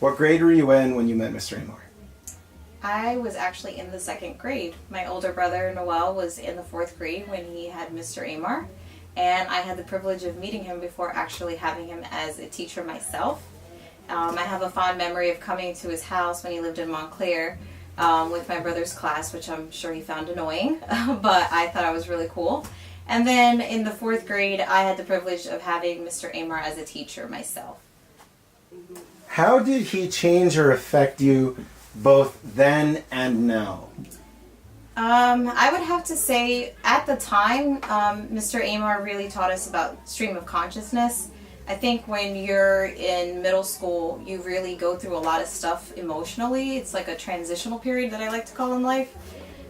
What grade were you in when you met Mr. Aymar? I was actually in the second grade. My older brother, Noel, was in the fourth grade when he had Mr. Aymar, and I had the privilege of meeting him before actually having him as a teacher myself. I have a fond memory of coming to his house when he lived in Montclair with my brother's class, which I'm sure he found annoying, but I thought it was really cool. And then in the fourth grade, I had the privilege of having Mr. Aymar as a teacher myself. How did he change or affect you both then and now? I would have to say at the time, Mr. Aymar really taught us about stream of consciousness. I think when you're in middle school, you really go through a lot of stuff emotionally. It's like a transitional period that I like to call in life.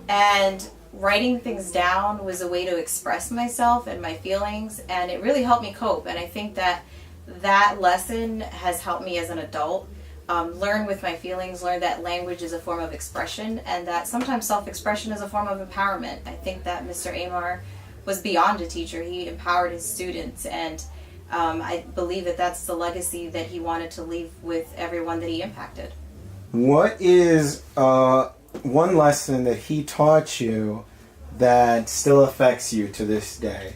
And writing things down was a way to express myself and my feelings, and it really helped me cope. And I think that that lesson has helped me as an adult learn with my feelings, learn that language is a form of expression, and that sometimes self-expression is a form of empowerment. I think that Mr. Aymar was beyond a teacher. He empowered his students, and I believe that that's the legacy that he wanted to leave with everyone that he impacted. What is one lesson that he taught you that still affects you to this day?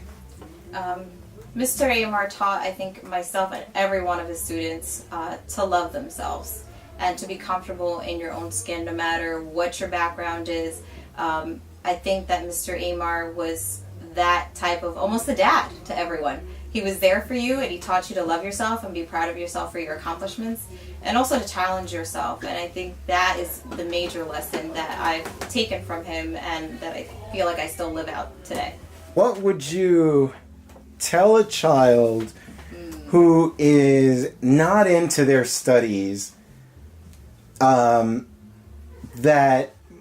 Mr. Aymar taught, I think, myself and every one of his students to love themselves and to be comfortable in your own skin no matter what your background is. I think that Mr. Aymar was that type of, almost a dad to everyone. He was there for you, and he taught you to love yourself and be proud of yourself for your accomplishments, and also to challenge yourself. And I think that is the major lesson that I've taken from him and that I feel like I still live out today. What would you tell a child who is not into their studies that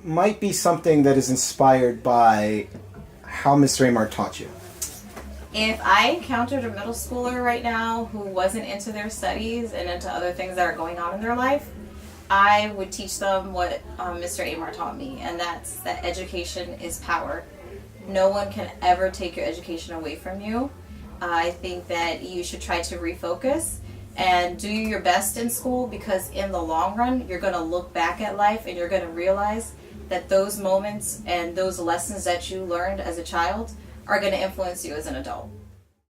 might be something that is inspired by how Mr. Aymar taught you? If I encountered a middle schooler right now who wasn't into their studies and into other things that are going on in their life, I would teach them what Mr. Aymar taught me, and that's that education is power. No one can ever take your education away from you. I think that you should try to refocus and do your best in school, because in the long run, you're going to look back at life and you're going to realize that those moments and those lessons that you learned as a child are going to influence you as an adult.